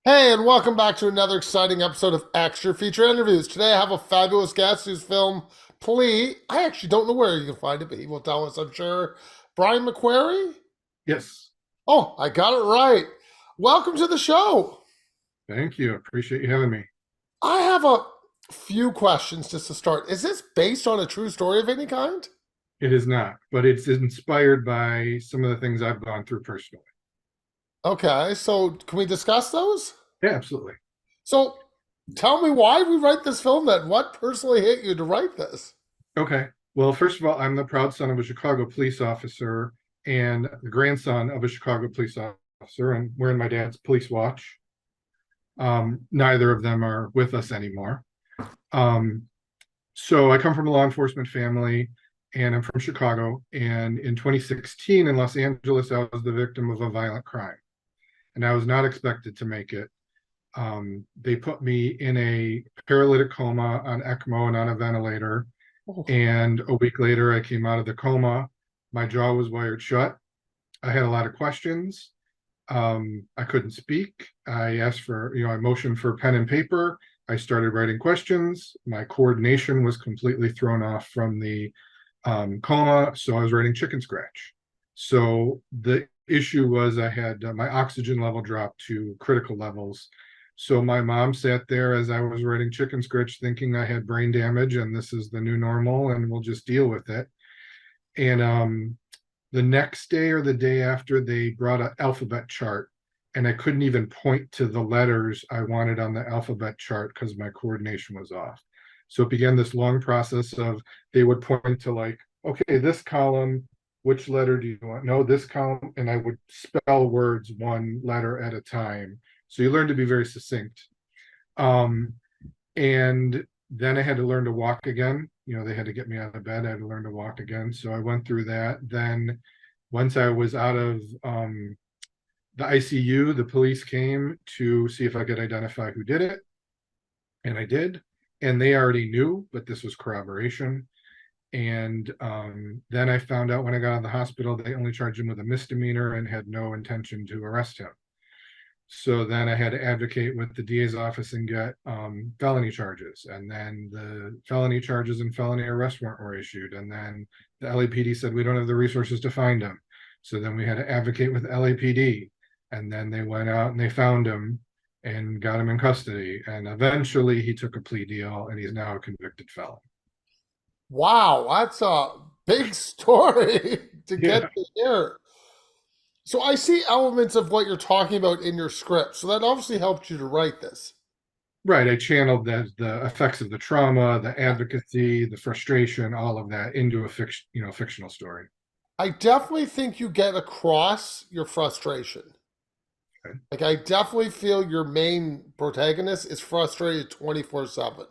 Hey, and welcome back to another exciting episode of Extra Feature Interviews. Today I have a fabulous guest whose film Plea. I actually don't know where you can find it, but he will tell us, I'm sure. Brian Mcquery? Yes, Oh, I got it right. Welcome to the show. thank you. Appreciate you having me. I have a few questions just to start. Is this based on a true story of any kind? It is not, but it's inspired by some of the things I've gone through personally. Okay, so can we discuss those? Yeah, absolutely. So tell me why we write this film then. What personally hit you to write this? Okay. Well, first of all, I'm the proud son of a Chicago police officer and the grandson of a Chicago police officer, and wearing my dad's police watch. Neither of them are with us anymore. Um, so I come from a law enforcement family, and I'm from Chicago. And in 2016 in Los Angeles, I was the victim of a violent crime, and I was not expected to make it. They put me in a paralytic coma on ECMO and on a ventilator. Oh, And a week later, I came out of the coma. My jaw was wired shut. I had a lot of questions. I couldn't speak. I asked for, I motioned for pen and paper. I started writing questions. My coordination was completely thrown off from the coma. So I was writing chicken scratch. So the issue was I had my oxygen level dropped to critical levels. So my mom sat there as I was writing chicken scratch thinking I had brain damage and this is the new normal and we'll just deal with it. And the next day or the day after, they brought an alphabet chart, and I couldn't even point to the letters I wanted on the alphabet chart because my coordination was off. So it began this long process of they would point to, like, okay, this column, which letter do you want? No, this column, and I would spell words one letter at a time. So you learn to be very succinct. Um, and then I had to learn to walk again. They had to get me out of bed. I had to learn to walk again. So I went through that. Then once I was out of the ICU, the police came to see if I could identify who did it. And I did. And they already knew, but this was corroboration. And then I found out when I got out of the hospital, they only charged him with a misdemeanor and had no intention to arrest him. So then I had to advocate with the DA's office and get felony charges. And then the felony charges and felony arrest warrant were issued. And then the LAPD said, we don't have the resources to find him. So then we had to advocate with LAPD. And then they went out and they found him and got him in custody. And eventually he took a plea deal and he's now a convicted felon. wow, that's a big story to get Yeah. to here. So I see elements of what you're talking about in your script. So that obviously helped you to write this. Right. I channeled the effects of the trauma, the advocacy, the frustration, all of that into a fictional story. I definitely think you get across your frustration. Okay. Like I definitely feel your main protagonist is frustrated 24/7.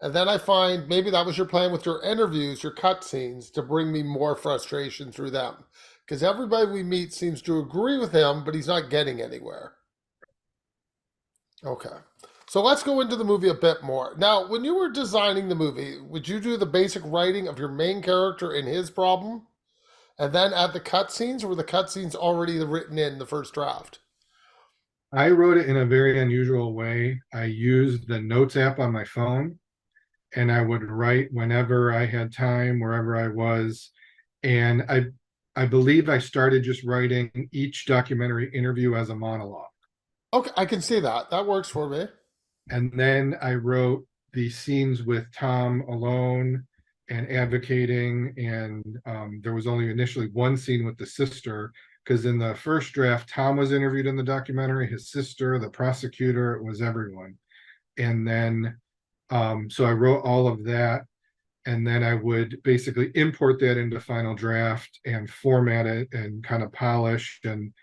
And then I find maybe that was your plan with your interviews, your cutscenes, to bring me more frustration through them. Because everybody we meet seems to agree with him, but he's not getting anywhere. Okay. So let's go into the movie a bit more. Now, when you were designing the movie, would you do the basic writing of your main character and his problem? And then add the cutscenes, or were the cutscenes already written in the first draft? I wrote it in a very unusual way. I used the notes app on my phone and I would write whenever I had time, wherever I was. And I believe I started just writing each documentary interview as a monologue. Okay, I can see that. That works for me. And then I wrote the scenes with Tom alone and advocating. And there was only initially one scene with the sister, because in the first draft, Tom was interviewed in the documentary, his sister, the prosecutor, it was everyone. And then, so I wrote all of that. And then I would basically import that into Final Draft and format it and kind of polish and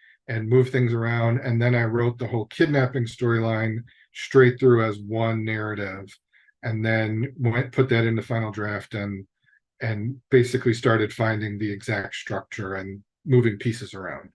move things around. And then I wrote the whole kidnapping storyline straight through as one narrative, and then put that into Final Draft and basically started finding the exact structure and moving pieces around.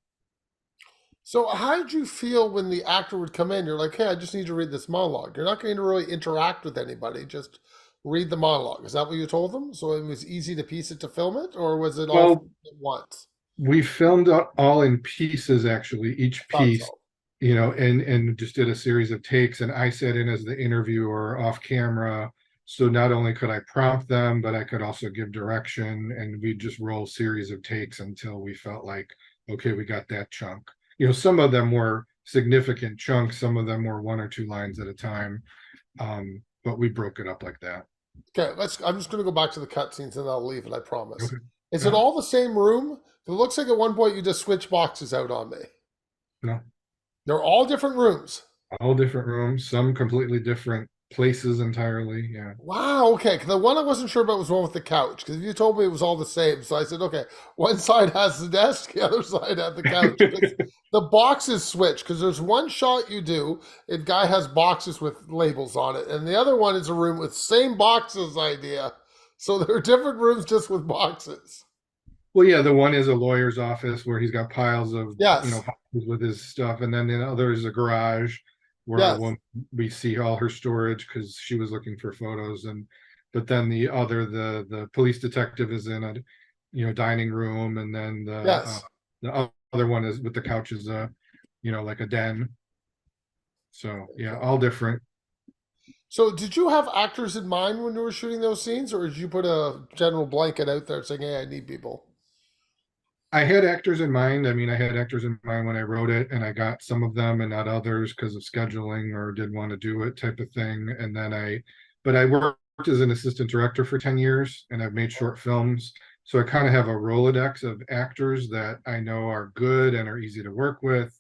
So, how did you feel when the actor would come in? You're like, hey, I just need to read this monologue. You're not going to really interact with anybody, just read the monologue. Is that what you told them? So it was easy to piece it to film it, or was it all Well, at once? we filmed all in pieces, actually, each Thought piece. so. and just did a series of takes, and I sat in as the interviewer off camera. So not only could I prompt them, but I could also give direction, and we just roll a series of takes until we felt like, okay, we got that chunk. Some of them were significant chunks, some of them were one or two lines at a time. But we broke it up like that. Okay, I'm just going to go back to the cutscenes and I'll leave it. I promise. Okay. Is it Uh-huh. all the same room? It looks like at one point you just switch boxes out on me. No, They're all different rooms. all different rooms, some completely different places entirely. Yeah. Wow. Okay. 'Cause the one I wasn't sure about was one with the couch. Because you told me it was all the same, so I said, okay, one side has the desk, the other side has the couch. Because the boxes switch. Because there's one shot you do, a guy has boxes with labels on it, and the other one is a room with same boxes idea. So there are different rooms just with boxes. Well, yeah, the one is a lawyer's office where he's got piles of, Yes. boxes with his stuff, and then the other is a garage where a Yes. woman, we see all her storage because she was looking for photos, and but then the police detective is in a, dining room, and then Yes. the other one is with the couches, like a den. So yeah, all different. So, did you have actors in mind when you were shooting those scenes, or did you put a general blanket out there saying, "Hey, I need people"? I had actors in mind. I mean, I had actors in mind when I wrote it, and I got some of them and not others because of scheduling or didn't want to do it type of thing. But I worked as an assistant director for 10 years and I've made short films. So I kind of have a Rolodex of actors that I know are good and are easy to work with.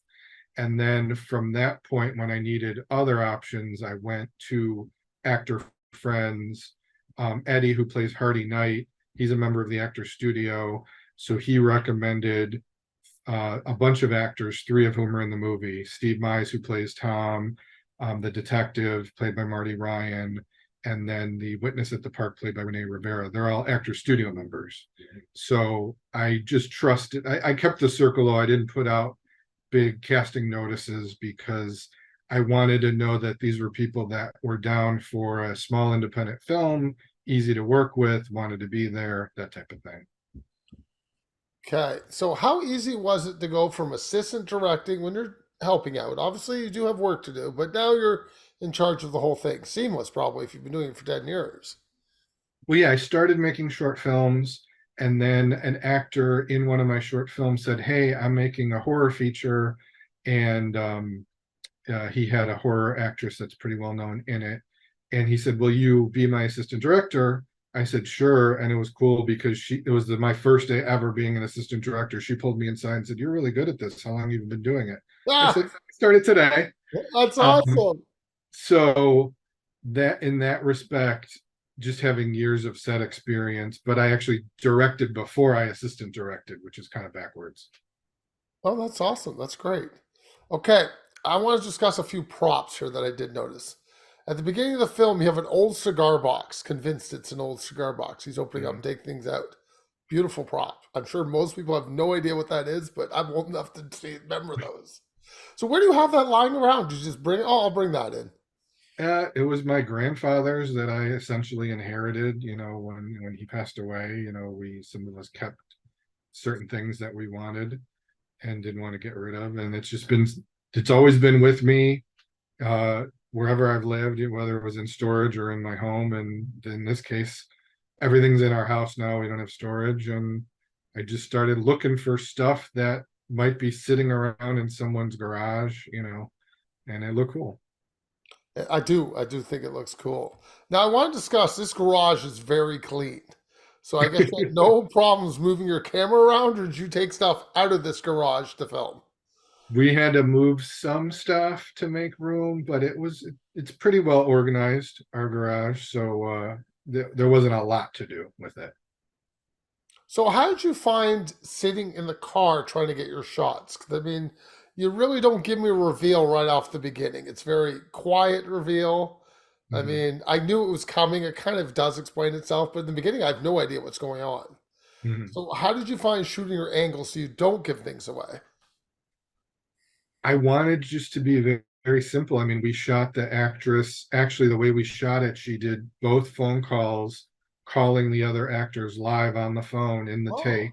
And then from that point, when I needed other options, I went to actor friends. Eddie, who plays Hardy Knight, he's a member of the Actors Studio. So he recommended a bunch of actors, three of whom are in the movie. Steve Mize, who plays Tom, the detective, played by Marty Ryan, and then the witness at the park, played by Renee Rivera. They're all Actors Studio members. So I just trusted, I kept the circle low. I didn't put out big casting notices because I wanted to know that these were people that were down for a small independent film, easy to work with, wanted to be there, that type of thing. Okay, so how easy was it to go from assistant directing when you're helping out? Obviously, you do have work to do, but now you're in charge of the whole thing. Seamless, probably, if you've been doing it for 10 years. Well, yeah, I started making short films, and then an actor in one of my short films said, "Hey, I'm making a horror feature," and he had a horror actress that's pretty well known in it, and he said, "Will you be my assistant director?" I said, "Sure," and it was cool because it was my first day ever being an assistant director. She pulled me inside and said, "You're really good at this. How long have you been doing it?" I said, Ah, "I started today." that's Um, awesome. so that in that respect, just having years of set experience, but I actually directed before I assistant directed, which is kind of backwards. Oh, that's awesome. That's great. Okay, I want to discuss a few props here that I did notice. At the beginning of the film, you have an old cigar box, convinced it's an old cigar box. He's opening up Mhm. and taking things out. Beautiful prop. I'm sure most people have no idea what that is, but I'm old enough to remember those. So where do you have that lying around? Did you just bring it? Oh, I'll bring that in. It was my grandfather's that I essentially inherited, when he passed away. Some of us kept certain things that we wanted and didn't want to get rid of. And it's always been with me, wherever I've lived, whether it was in storage or in my home. And in this case, everything's in our house now. We don't have storage. And I just started looking for stuff that might be sitting around in someone's garage, and it looked cool. I do think it looks cool. Now I want to discuss this garage is very clean. So I guess you had no problems moving your camera around, or did you take stuff out of this garage to film? We had to move some stuff to make room, but it's pretty well organized, our garage. So there wasn't a lot to do with it. So how did you find sitting in the car trying to get your shots? 'Cause, I mean, you really don't give me a reveal right off the beginning. It's very quiet reveal. I Mhm, mean, I knew it was coming. It kind of does explain itself, but in the beginning, I have no idea what's going on. mhm. So how did you find shooting your angles so you don't give things away? I wanted just to be very, very simple. I mean, we shot the actress, actually, the way we shot it, she did both phone calls, calling the other actors live on the phone in the Oh, take.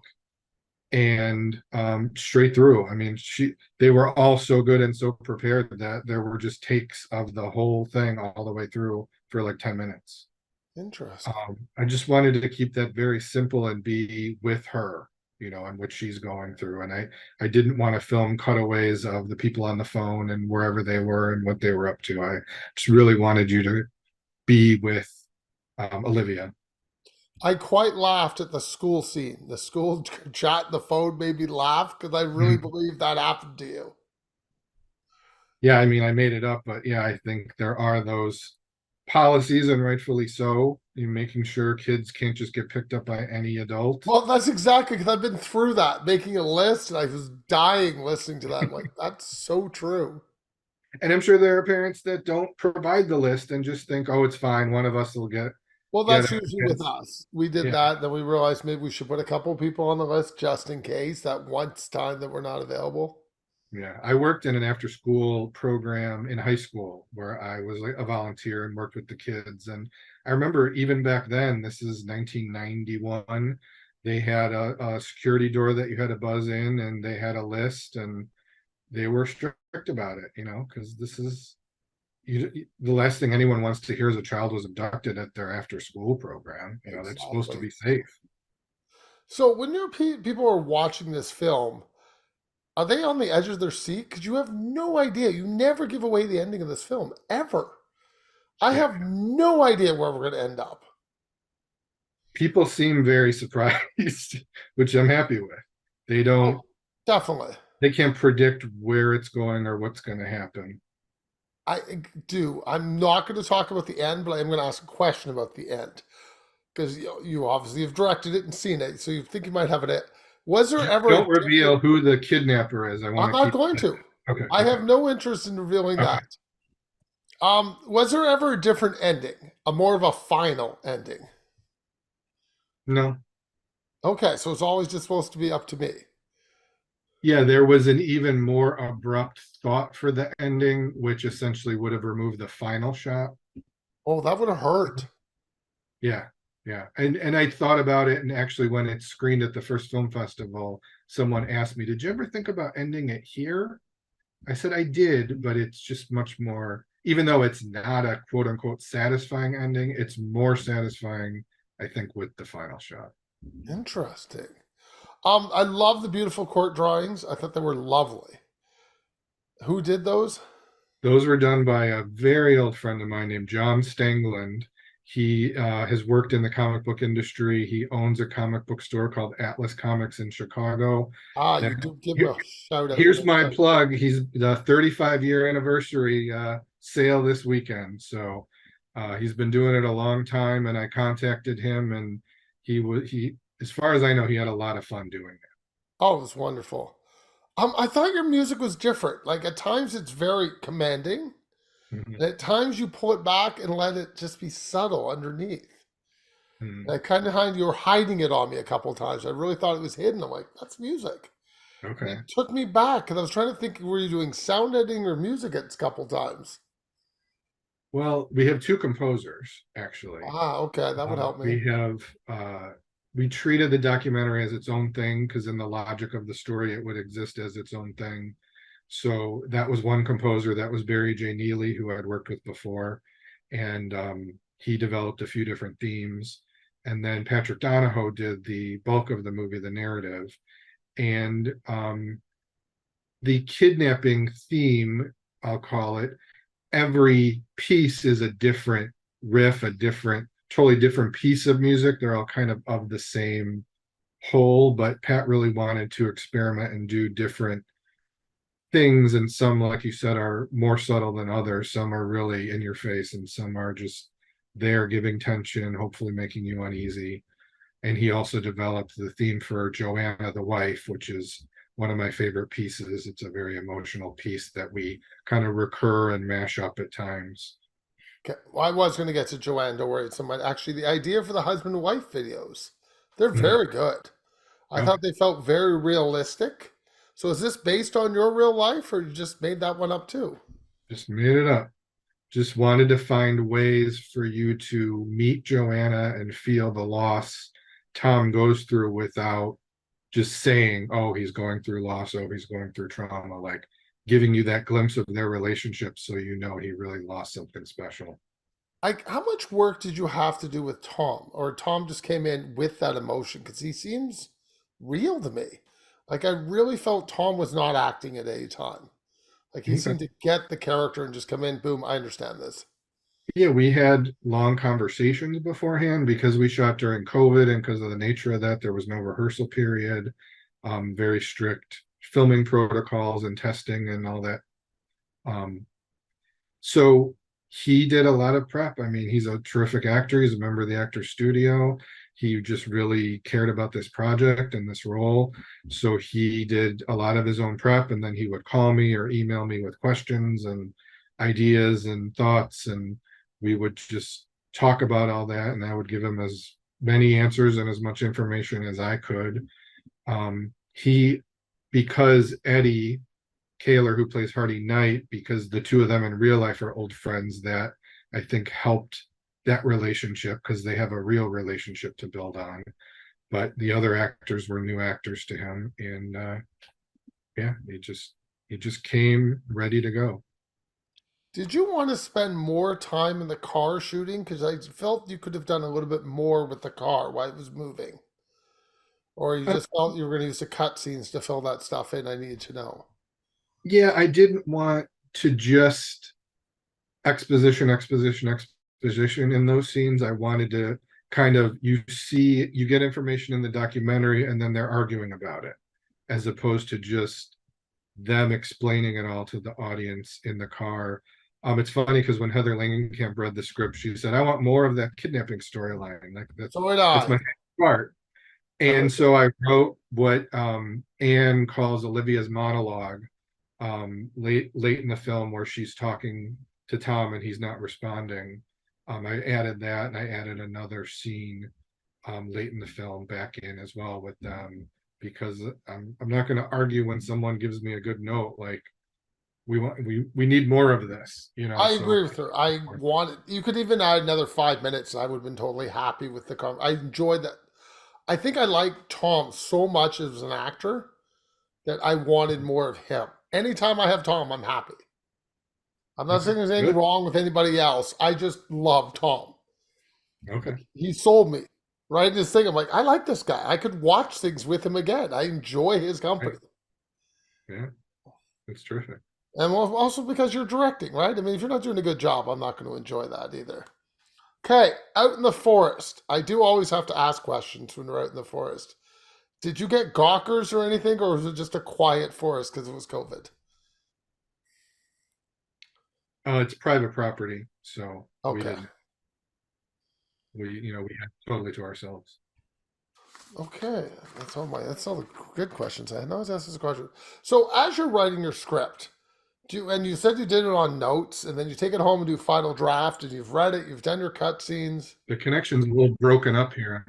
and straight through. I mean, they were all so good and so prepared that there were just takes of the whole thing all the way through for like 10 minutes. Interesting. I just wanted to keep that very simple and be with her, and what she's going through. And I didn't want to film cutaways of the people on the phone and wherever they were and what they were up to. I just really wanted you to be with Olivia. I quite laughed at the school scene. The school chat, the phone made me laugh because I really Mhm. believe that happened to you. Yeah, I mean, I made it up, but yeah, I think there are those policies, and rightfully so. You making sure kids can't just get picked up by any adult. Well, that's exactly because I've been through that, making a list, and I was dying listening to that. I'm like, that's so true. And I'm sure there are parents that don't provide the list and just think, oh, it's fine. One of us will Well, get that's it. usually with us. We did Yeah. that, then we realized maybe we should put a couple people on the list just in case that once time that we're not available. Yeah. I worked in an after school program in high school where I was like a volunteer and worked with the kids. And I remember even back then, this is 1991, they had a security door that you had to buzz in, and they had a list, and they were strict about it, because this is the last thing anyone wants to hear is a child was abducted at their after school program. That's supposed to Exactly. be safe. So when people are watching this film, are they on the edge of their seat? Because you have no idea. You never give away the ending of this film, ever. I Yeah. have no idea where we're going to end up. People seem very surprised, which I'm happy with. They don't, Oh, definitely. they can't predict where it's going or what's going to happen. I do. I'm not going to talk about the end, but I'm going to ask a question about the end because you obviously have directed it and seen it, so you think you might have it. Was there Just ever a don't different? reveal who the kidnapper is. I I'm want to not keep going that. to. Okay. I Okay. have no interest in revealing Okay. that. Was there ever a different ending? A more of a final ending? No. Okay, so it's always just supposed to be up to me. Yeah, there was an even more abrupt thought for the ending, which essentially would have removed the final shot. Oh, that would have hurt. Yeah, yeah. And I thought about it, and actually when it screened at the first film festival, someone asked me, "Did you ever think about ending it here?" I said I did, but it's just much more, even though it's not a quote unquote satisfying ending, it's more satisfying, I think, with the final shot. Interesting. I love the beautiful court drawings. I thought they were lovely. Who did those? Those were done by a very old friend of mine named John Stangland. He has worked in the comic book industry. He owns a comic book store called Atlas Comics in Chicago. Ah, That you do give him a shout out. here's my plug. He's the 35-year anniversary sale this weekend. So he's been doing it a long time, and I contacted him, and he as far as I know, he had a lot of fun doing Oh, it was wonderful. I thought your music was different. Like at times it's very commanding, it. Mhm, and at times you pull it back and let it just be subtle underneath. And mhm. I kind of find you were hiding it on me a couple of times. I really thought it was hidden. I'm like, that's music. And Okay. it took me back because I was trying to think, were you doing sound editing or music at a couple times? Well, we have two composers actually. Ah, okay, that would help me. We have we treated the documentary as its own thing because in the logic of the story, it would exist as its own thing. So that was one composer. That was Barry J. Neely, who I'd worked with before, and he developed a few different themes. And then Patrick Donahoe did the bulk of the movie, the narrative, and the kidnapping theme, I'll call it, every piece is a different riff, a different, totally different piece of music. They're all kind of the same whole, but Pat really wanted to experiment and do different things. And some, like you said, are more subtle than others. Some are really in your face, and some are just there giving tension, hopefully making you uneasy. And he also developed the theme for Joanna the wife, which is one of my favorite pieces. It's a very emotional piece that we kind of recur and mash up at times. Okay. Well, I was going to get to Joanne, don't worry. Someone actually, the idea for the husband and wife videos, they're Mm. very good. I Okay. thought they felt very realistic. So is this based on your real life, or you just made that one up too? Just made it up. Just wanted to find ways for you to meet Joanna and feel the loss Tom goes through without just saying, oh, he's going through loss, oh, he's going through trauma, like giving you that glimpse of their relationship so you know he really lost something special. Like, how much work did you have to do with Tom, or Tom just came in with that emotion? Because he seems real to me. Like, I really felt Tom was not acting at any time. Like, he Okay. seemed to get the character and just come in, boom, I understand this. Yeah, we had long conversations beforehand because we shot during COVID and because of the nature of that, there was no rehearsal period, very strict filming protocols and testing and all that. Um, so he did a lot of prep. I mean, he's a terrific actor. He's a member of the Actors Studio. He just really cared about this project and this role. So he did a lot of his own prep, and then he would call me or email me with questions and ideas and thoughts, and we would just talk about all that, and I would give him as many answers and as much information as I could. He, because Eddie Kaler, who plays Hardy Knight, because the two of them in real life are old friends, that I think helped that relationship because they have a real relationship to build on. But the other actors were new actors to him, and yeah, he just came ready to go. Did you want to spend more time in the car shooting? Because I felt you could have done a little bit more with the car while it was moving. Or you Uh, just felt you were going to use the cutscenes to fill that stuff in. I needed to know. yeah, I didn't want to just exposition, exposition, exposition in those scenes. I wanted to kind of you get information in the documentary and then they're arguing about it, as opposed to just them explaining it all to the audience in the car. It's funny because when Heather Langenkamp read the script, she said, "I want more of that kidnapping storyline. Like So did that's I. my part." I And heard so I wrote what Anne calls Olivia's monologue late in the film where she's talking to Tom and he's not responding. I added that and I added another scene late in the film back in as well with them because I'm not going to argue when someone gives me a good note like we need more of this, I so agree with her. I wanted you could even add another 5 minutes. And I would have been totally happy with the I enjoyed that. I think I like Tom so much as an actor that I wanted more of him. Anytime I have Tom, I'm happy. I'm not okay, saying there's anything good, wrong with anybody else. I just love Tom. okay, Like he sold me. Right? This thing, I'm like, I like this guy. I could watch things with him again. I enjoy his right, company. yeah, that's terrific. And also because you're directing, right? I mean, if you're not doing a good job, I'm not going to enjoy that either. Okay, out in the forest. I do always have to ask questions when we're out in the forest. Did you get gawkers or anything, or was it just a quiet forest because it was COVID? It's private property, so we Okay. didn't we had totally to ourselves. Okay. That's all the good questions I had. I always ask this question. So as you're writing your script, and you said you did it on notes, and then you take it home and do final draft, and you've read it, you've done your cut scenes. The connection's a little broken up here.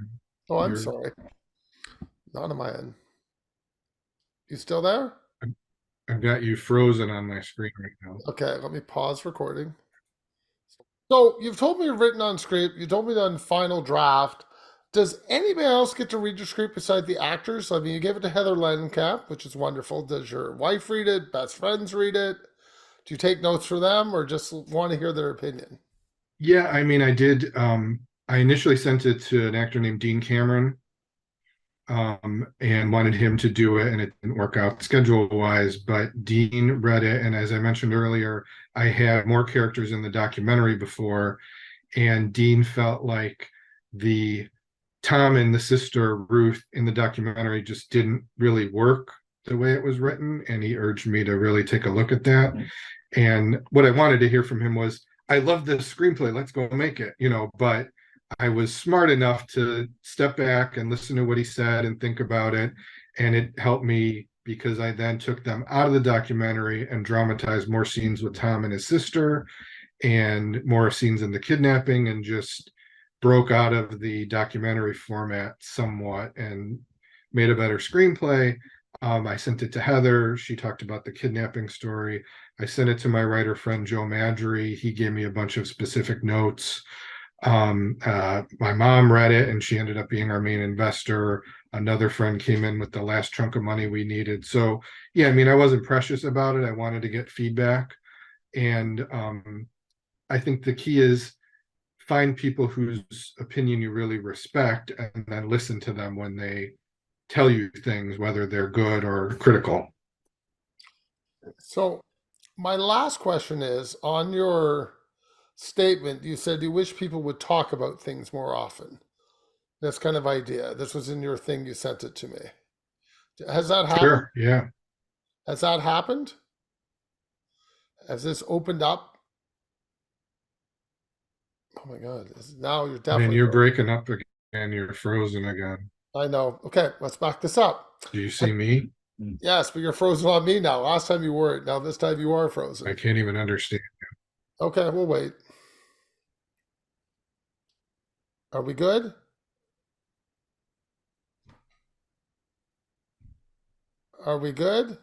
Oh, I'm You're sorry. Not on my end. You still there? I've got you frozen on my screen right now. Okay, let me pause recording. So you've told me you've written on script. You told me done final draft. Does anybody else get to read your script besides the actors? I mean, you gave it to Heather Langenkamp, which is wonderful. Does your wife read it? Best friends read it? Do you take notes for them, or just want to hear their opinion? Yeah, I mean, I did. I initially sent it to an actor named Dean Cameron, and wanted him to do it, and it didn't work out schedule wise. But Dean read it, and as I mentioned earlier, I had more characters in the documentary before, and Dean felt like the Tom and the sister Ruth in the documentary just didn't really work the way it was written, and he urged me to really take a look at that. And what I wanted to hear from him was, I love this screenplay, let's go make it, but I was smart enough to step back and listen to what he said and think about it. And it helped me because I then took them out of the documentary and dramatized more scenes with Tom and his sister and more scenes in the kidnapping and just broke out of the documentary format somewhat and made a better screenplay. I sent it to Heather. She talked about the kidnapping story. I sent it to my writer friend Joe Madry. He gave me a bunch of specific notes. My mom read it and she ended up being our main investor. Another friend came in with the last chunk of money we needed. So yeah, I mean, I wasn't precious about it. I wanted to get feedback. And I think the key is find people whose opinion you really respect and then listen to them when they tell you things, whether they're good or critical. So, my last question is on your statement, you said you wish people would talk about things more often. This kind of idea. This was in your thing, you sent it to me. Has that happened? Sure. Yeah. Has that happened? Has this opened up? Oh my God. Now you're Man, definitely you're frozen. breaking up again. You're frozen again. I know. Okay, let's back this up. Do you Uh, see me? Yes, but you're frozen on me now. Last time you weren't. Now this time you are I frozen. can't even understand. Okay, we'll wait. Are we good? Are we good?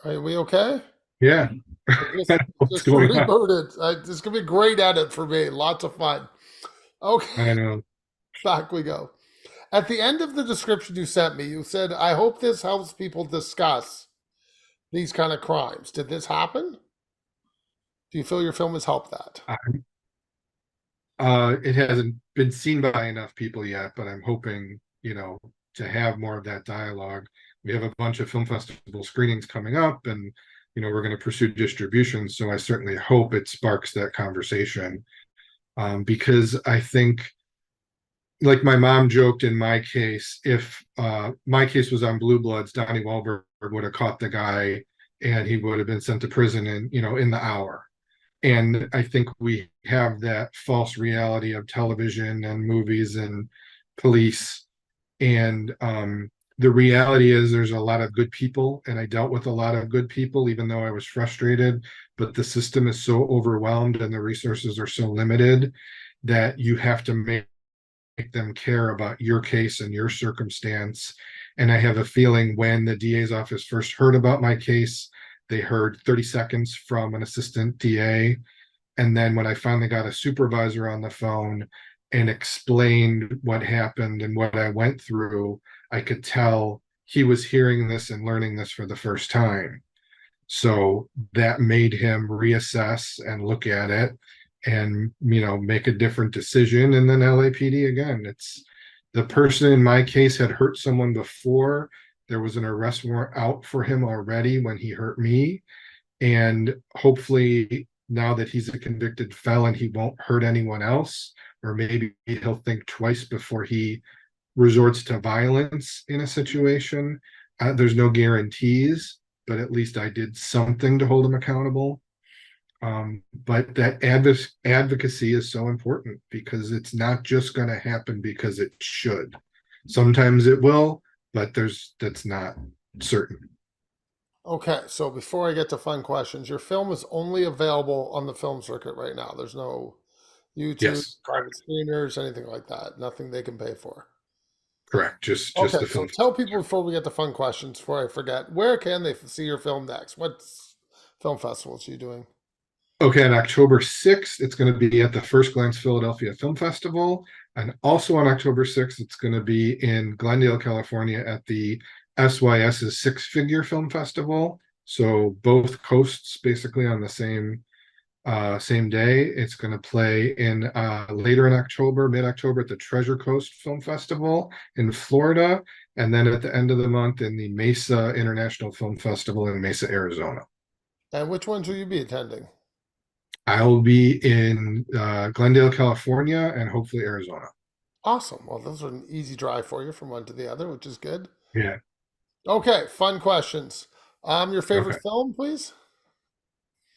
Are we okay? Yeah. I I just don't know what's just going on. rebooted. This is gonna be a great edit for me. Lots of fun. Okay, I know. back we go. At the end of the description you sent me, you said, "I hope this helps people discuss these kind of crimes." Did this happen? Do you feel your film has helped that? It hasn't been seen by enough people yet, but I'm hoping, to have more of that dialogue. We have a bunch of film festival screenings coming up, and we're going to pursue distribution. So I certainly hope it sparks that conversation, because I think, like my mom joked in my case, if my case was on Blue Bloods, Donnie Wahlberg would have caught the guy, and he would have been sent to prison in the hour. And I think we have that false reality of television and movies and police. And the reality is there's a lot of good people, and I dealt with a lot of good people, even though I was frustrated. But the system is so overwhelmed and the resources are so limited that you have to make them care about your case and your circumstance. And I have a feeling when the DA's office first heard about my case, they heard 30 seconds from an assistant DA. And then when I finally got a supervisor on the phone and explained what happened and what I went through, I could tell he was hearing this and learning this for the first time. So that made him reassess and look at it and, make a different decision. And then LAPD again, it's the person in my case had hurt someone before. There was an arrest warrant out for him already when he hurt me. And hopefully, now that he's a convicted felon, he won't hurt anyone else, or maybe he'll think twice before he resorts to violence in a situation. There's no guarantees, but at least I did something to hold him accountable. But that advocacy is so important because it's not just going to happen because it should. Sometimes it will, but that's not certain. Okay, so before I get to fun questions, your film is only available on the film circuit right now. There's no YouTube, Yes, private screeners, anything like that. Nothing they can pay for. correct. Just Okay, the so film. tell people before we get to fun questions, before I forget, where can they see your film next? What film festivals are you doing? Okay, on October 6th, it's going to be at the First Glance Philadelphia Film Festival. And also on October 6th, it's going to be in Glendale, California at the SYS's Six Figure Film Festival. So both coasts basically on the same day. It's going to play in later in October, mid-October at the Treasure Coast Film Festival in Florida, and then at the end of the month in the Mesa International Film Festival in Mesa, Arizona. And which ones will you be attending? I'll be in Glendale, California, and hopefully Arizona. Awesome. Well, those are an easy drive for you from one to the other, which is good. Yeah. Okay, fun questions. Your favorite Okay. film, please?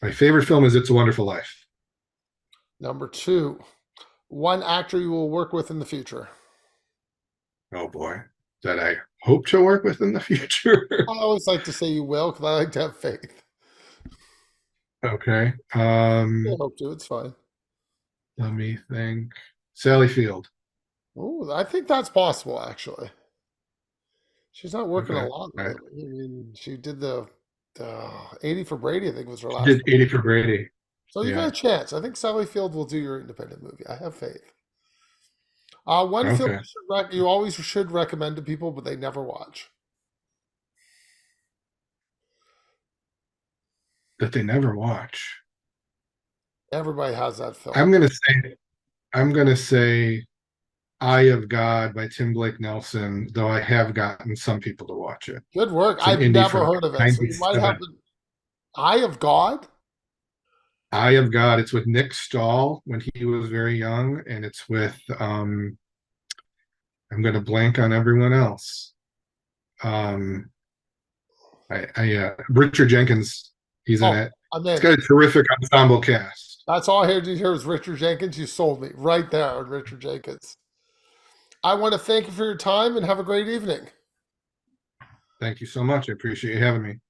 My favorite film is It's a Wonderful Life. Number two, one actor you will work with in the future. Oh boy, that I hope to work with in the future. I always like to say you will because I like to have faith. Okay. I hope to. It's fine. Let me think. Sally Field. Oh, I think that's possible, actually. She's not working a Okay. lot All right. lately. I mean, she did the 80 for Brady, I think was her She last did one. 80 for Brady. So you got Yeah. a chance. I think Sally Field will do your independent movie. I have faith. One film Okay. you always should recommend to people, but they never watch. That they never watch. Everybody has that film. I'm gonna say I'm gonna say Eye of God by Tim Blake Nelson, though I have gotten some people to watch it. Good work. It's an I've indie never from heard of it, so you might have 97. the Eye of God. Eye of God. It's with Nick Stahl when he was very young, and it's with I'm gonna blank on everyone else. Um Richard Jenkins, he's in Oh, it. I'm It's in. got a terrific ensemble cast. That's all I heard you hear was Richard Jenkins. You sold me right there on Richard Jenkins. I want to thank you for your time and have a great evening. Thank you so much. I appreciate you having me.